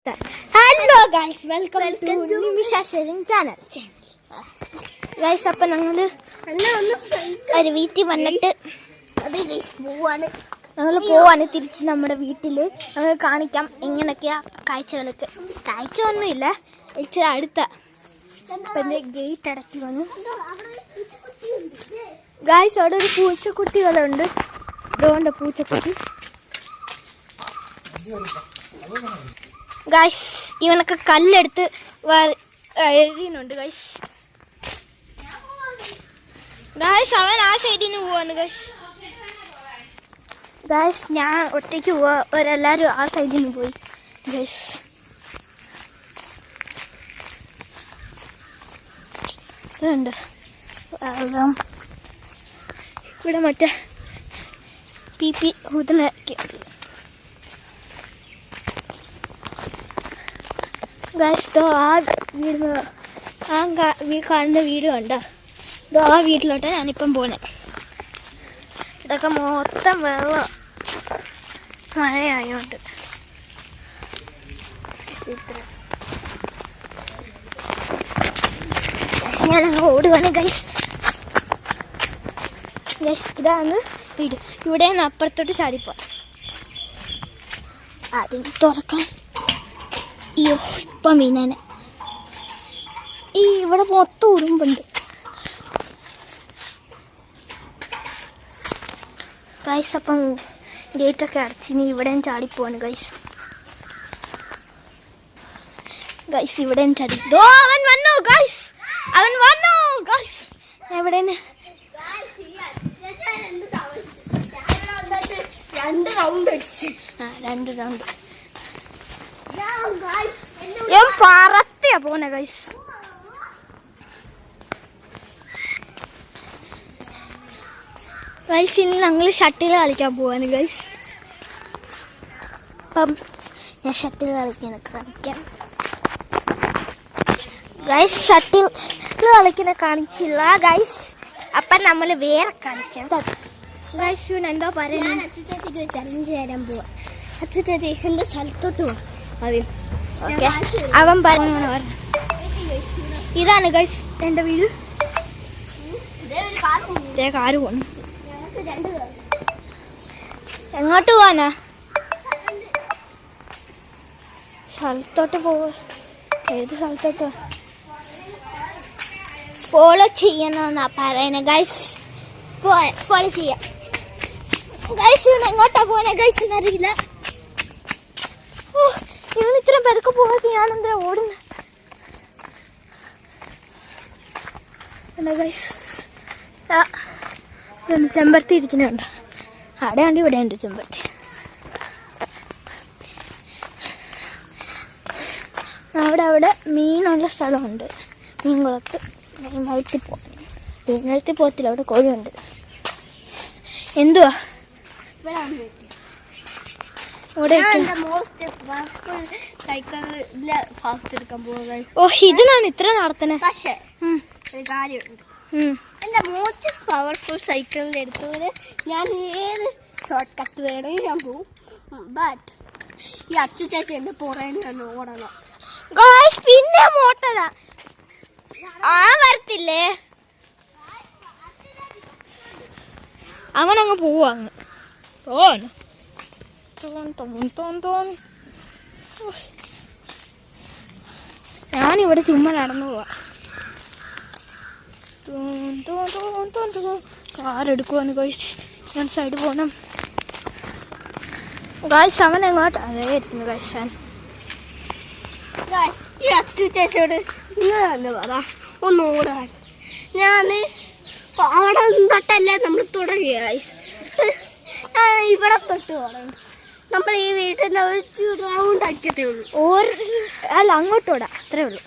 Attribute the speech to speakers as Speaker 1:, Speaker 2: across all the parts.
Speaker 1: Hello guys, welcome to Nimisha sharing channel. Guys, അപ്പം ഞങ്ങൾ ഒരു വീട്ടിൽ വന്നിട്ട് ഞങ്ങൾ പോവാണ് തിരിച്ച് നമ്മുടെ വീട്ടിൽ. ഞങ്ങൾ കാണിക്കാം എങ്ങനെയൊക്കെയാ കാഴ്ചകളൊക്കെ. കാഴ്ച ഒന്നുമില്ല, ഇച്ചിരി അടുത്ത ഗേറ്റ് അടക്കി വന്നു. ഗൈസ്, അവിടെ ഒരു പൂച്ചക്കുട്ടികളുണ്ട്. ഇതുകൊണ്ട് പൂച്ചക്കുട്ടി. ഗൈസ്, ഇവനൊക്കെ കല്ലെടുത്ത് എഴുതിയുന്നുണ്ട്. ഗൈസ്, അവൻ ആ സൈഡിൽ നിന്ന് പോവാണ്. ഗൈസ്, ഞാൻ ഒറ്റയ്ക്ക് പോവാ, ഒരെല്ലാവരും ആ സൈഡിൽ നിന്ന് പോയി. ഗൈസ്, ഇതുണ്ട് വെള്ളം. ഇവിടെ മറ്റേ പി ഊതുന്നൊക്കെ. ഗൈസ്, ആ വീട് കാണുന്ന വീട് കണ്ടോ? ആ വീട്ടിലോട്ട് ഞാനിപ്പം പോണേ. ഇതൊക്കെ മൊത്തം വെള്ളം, മഴയായോണ്ട്. ഞാനങ്ങ് ഓടുവാണ്. ഗൈസ്, ഇതാണ് വീട്. ഇവിടെ നിന്ന് അപ്പുറത്തോട്ട് ചാടിപ്പോ. അതിന് തുറക്കാം. അയ്യോ, ഇപ്പം മീനനെ ഇവിടെ മൊത്തം ഉറുമ്പുണ്ട്. ഗൈസ്, അപ്പം ഗേറ്റൊക്കെ അടച്ചിനി ഇവിടെയും ചാടിപ്പോവാണ്. ഗൈസ്, ഇവിടെയും ചാടി. അവൻ വന്നു. ഗൈസ്, എവിടെയാണ്? രണ്ട് റൗണ്ട് ഞാൻ പറത്തിയാ പോന്നെ. ഗൈസ്, ഇനി ഞങ്ങൾ ഷട്ടിൽ കളിക്കാൻ പോവാണ്. ഗൈസ്, അപ്പം ഞാൻ ഷട്ടിൽ കളിക്കാൻ. ഗൈസ്, ഷട്ടിൽ കളിക്കുന്ന കാണിച്ചില്ല. ഗൈസ്, അപ്പം നമ്മൾ വേറെ കാണിക്കാം. ഗൈസ്, എന്തോ പറയാൻ ചലഞ്ച് തരാൻ പോവാ. എന്റെ സ്ഥലത്തോട്ട് പോവാ. ഓക്കെ, അവൻ പറഞ്ഞു. ഇതാണ് ഗൈസ് എൻ്റെ വീട്. കാറ് പോണു. എങ്ങോട്ട് പോവാനാ? സ്ഥലത്തോട്ട് പോവാ. ഏത് സ്ഥലത്തോട്ട്? ഫോളോ ചെയ്യണമെന്നാ പറയുന്നത്. ഗൈസ്, ഫോളോ ചെയ്യാം. ഗൈസ്, എങ്ങോട്ടാ പോണേ? ഗൈസ്, എന്നറിയില്ല. ഇവൻ ഇത്രയും പേർക്ക് പോകാതെ ഞാനെന്താ ഓടുന്നത്? ചെമ്പരത്തി ഇരിക്കുന്നുണ്ട്. അവിടെയുണ്ട്, ഇവിടെയുണ്ട് ചെമ്പരത്തി. അവിടെ മീനുള്ള സ്ഥലമുണ്ട്. മീൻകുളത്ത് മീൻകുളത്തിൽ പോകത്തില്ല, അവിടെ കോഴിയുണ്ട്. എന്തുവാ ഇതിനാണ് ഇത്ര നടത്തണേ. പക്ഷേ കാര്യമുണ്ട്. എന്റെ മോസ്റ്റ് പവർഫുൾ സൈക്കിളിന്റെ എടുത്തവര് ഞാൻ ഏത് ഷോർട്ട് കട്ട് വേണമെങ്കിൽ ഞാൻ പോവും. ബട്ട് ഈ അച്ചു ചേച്ചി എന്റെ പുറകെ ഓടണം. പിന്നെ മോട്ടല വരത്തില്ലേ? അവനങ്ങ് പോവാ. ഞാനിവിടെ ചുമ്മാ നടന്നു പോവാ. കാറെടുക്കുവാണ്. ഗൈസ്, ഞാൻ സൈഡ് പോകണം. ഗൈസ്, അവൻ എങ്ങോട്ടാ? അതേ എത്തുന്നു. ഗൈസ്, ഈ അച്ചുചേച്ചിയോട് നിങ്ങളെന്ന് പറ ഒന്നോടാൻ. ഞാൻ അവിടെ തൊട്ടല്ലേ നമ്മൾ തുടങ്ങി. ഗൈസ്, ഇവിടെ തൊട്ട് തുടങ്ങി. നമ്മൾ ഈ വീട്ടിൻ്റെ ഒരു റൗണ്ട് അടിക്കത്തേ ഉള്ളൂ. അല്ല, അങ്ങോട്ടോടാ, അത്രേ ഉള്ളൂ.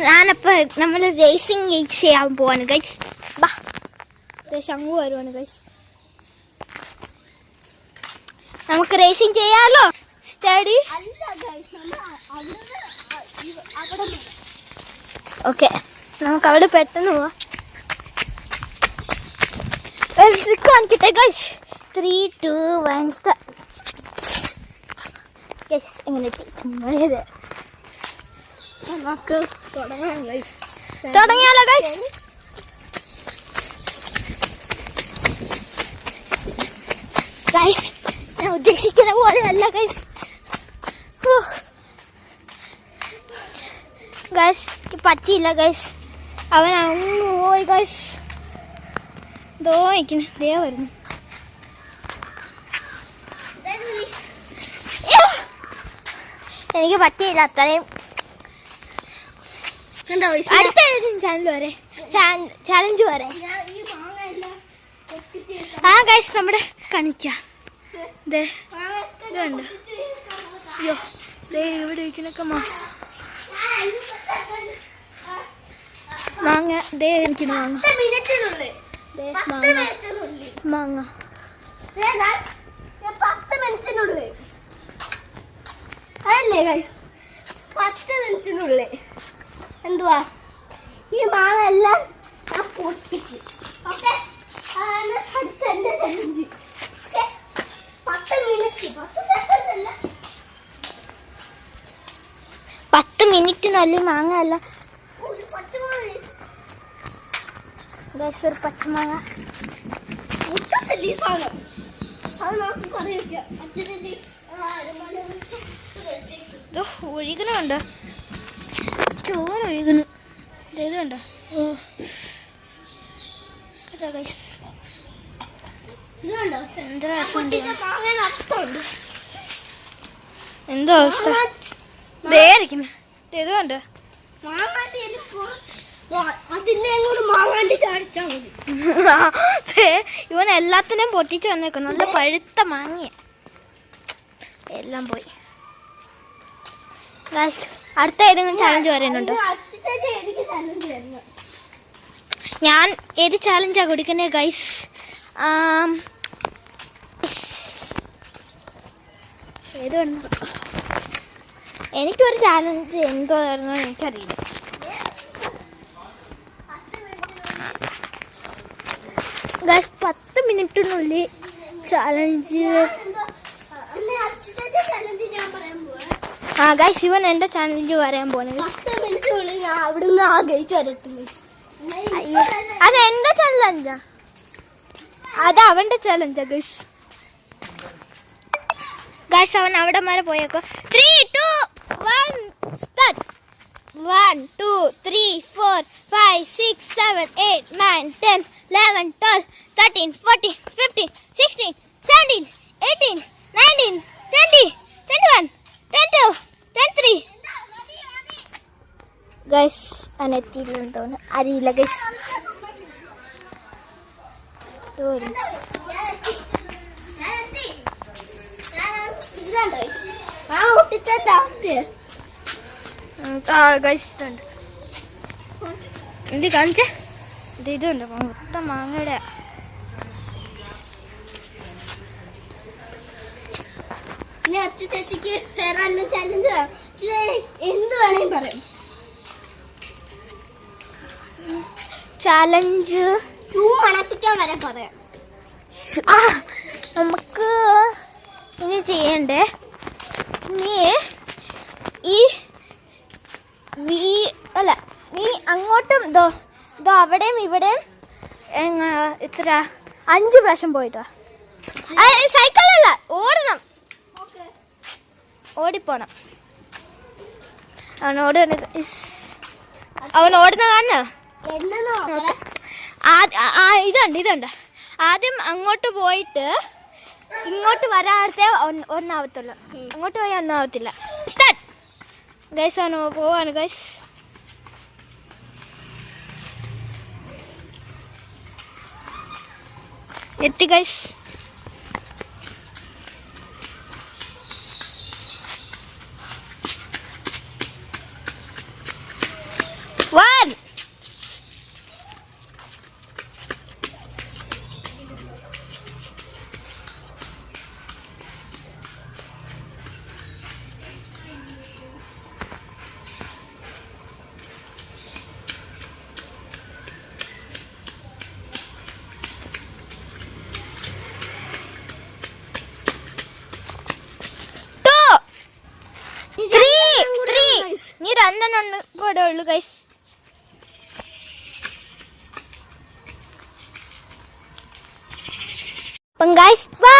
Speaker 1: ഞാനപ്പോൾ നമ്മൾ റേസിംഗ് ചെയ്യാൻ പോവാണ്. ഗൈസ്, ശംഖു വരുവാണ്. ഗൈസ്, നമുക്ക് റേസിംഗ് ചെയ്യാലോ. സ്റ്റഡി ഓക്കെ, നമുക്ക് അവിടെ പെട്ടെന്ന് പോവാം. ഒരു ട്രിക്ക് കാണിക്കട്ടെ. Guys, 3, 2, 1 start.
Speaker 2: എങ്ങനെ ചുമ്മാത്
Speaker 1: നമുക്ക് തുടങ്ങാം ഗൈസ്.
Speaker 2: തുടങ്ങിയാലോ ഗൈസ്? ഗൈസ് ഞാൻ ഉദ്ദേശിക്കുന്ന പോലെയല്ല ഗൈസ്. ഗൈസ് പറ്റിയില്ല ഗൈസ്. അവൻ അങ്ങ് പോയി ഗൈസ്. ദോഹിക്കുന്നു, ദേ വരുന്നു. എനിക്ക് പറ്റിയില്ല അത്രയും. അടുത്ത ചാനൽ വരെ ചാലഞ്ച് വരെ ആ ഗൈസ് നമ്മുടെ കാണിക്കാം. ഇതുണ്ട്. അയ്യോ ദേ ഇവിടെ ഇരിക്കണൊക്കെ മാങ്ങ. ദേ ഇരിക്കുന്നു മാങ്ങ. മാങ്ങ
Speaker 1: 10 മിനിറ്റിനുള്ളിൽ അതല്ലേ ഗൈസ്? 10 മിനിറ്റിനുള്ളിൽ എന്തുവാ ഈ മാങ്ങ എല്ലാം ഞാൻ പൊട്ടിച്ച്. ഓക്കെ, അതാണ് അടുത്ത എൻ്റെ ചലഞ്ച്. ഓക്കെ, 10 മിനിറ്റ് 10 സെക്കൻഡ് അല്ല,
Speaker 2: 10 മിനിറ്റിനുള്ളിൽ മാങ്ങ അല്ല
Speaker 1: ഒരു പച്ചമാങ്ങ.
Speaker 2: ഗൈസ് ഒരു പച്ചമാങ്ങ
Speaker 1: മുട്ടത്തില്ല ഈ സാധനം. അത് നമുക്ക് കറി വയ്ക്കാം. അച്ഛനെ
Speaker 2: ഒഴുകണുണ്ട്, ചോറ് ഒഴുകുന്നു. ഇതുണ്ടോ? ഗൈസ്
Speaker 1: ഇതുണ്ടോ?
Speaker 2: എന്താ അവസ്ഥ?
Speaker 1: എന്തോ
Speaker 2: അവസ്ഥ? ഇതുണ്ട്
Speaker 1: അതിനെ കൂടെ മാങ്ങാണ്ടി ചാടിച്ചാ മതി.
Speaker 2: ഇവൻ എല്ലാത്തിനെയും പൊട്ടിച്ച് വന്നേക്കും. നല്ല പഴുത്ത മാങ്ങിയ എല്ലാം പോയി. അടുത്ത ഏതെങ്കിലും ചാലഞ്ച് പറയുന്നുണ്ടോ? ഞാൻ ഏത് ചാലഞ്ചാ കൊടുക്കുന്നത് ഗൈസ്? ഏതുണ്ട്? എനിക്കൊരു ചാലഞ്ച് എന്തോന്നായിരുന്നു എനിക്കറിയില്ല. ഗൈസ് 10 മിനിറ്റിനുള്ളിൽ ചാലഞ്ച്. ആ ഗൈസ് ഇവൻ എൻ്റെ ചാലഞ്ച് പറയാൻ പോകുന്നത്.
Speaker 1: 10 മിനിറ്റിനുള്ളിൽ ഞാൻ അവിടുന്ന് ആ ഗേറ്റ് വരട്ടുന്നു.
Speaker 2: അത് എൻ്റെ ചാലഞ്ചാ, അത് അവൻ്റെ ചാലഞ്ചാ ഗൈസ്. ഗൈസ് അവൻ അവിടെ വരെ പോയേക്കോ. 3, 2, 1 സ്റ്റാർട്ട്. 1, 2, 3, 4, 5, 6, 7, 8, 9, 10, 11, 12, 13, 14, 15, 16, 17, 18, 19, 20, 21, 22, 23. ഗൈസ് അനെത്തിയില്ലെന്ന് തോന്നുന്നു. അറിയില്ല ഗൈസ്. എന്ത് കാണിച്ചേ? ഇതുണ്ട് മൊത്തം മാങ്ങയുടെ.
Speaker 1: ചേച്ചിക്ക് ചലഞ്ച് എന്ത് വേണേലും പറയാം.
Speaker 2: ചാലഞ്ച്
Speaker 1: മണപ്പിക്കാൻ വരെ പറയാം.
Speaker 2: നമുക്ക് ഇനി ചെയ്യണ്ടേ, നീ നീ അങ്ങോട്ടും ഇതോ അവിടെയും ഇവിടെയും ഇത്ര 5 പ്രാവശ്യം പോയിട്ടോ. സൈക്കിളല്ല, ഓടണം, ഓടിപ്പോണം. അവൻ ഓടുന്ന കാണോ? ഇതുണ്ട്. ആദ്യം അങ്ങോട്ട് പോയിട്ട് ഇങ്ങോട്ട് വരാതെ ഒന്നാവത്തുള്ളൂ. അങ്ങോട്ട് പോയാൽ ഒന്നാവത്തില്ല. Start guys. ആണ് പോവാണ് ഗൈസ്. എത്തി ഗൈസ്. One. നീ രണ്ടെണ്ണം കൂടെ ഉള്ളു ഗൈസ്. അപ്പം ഗൈസ് ബൈ.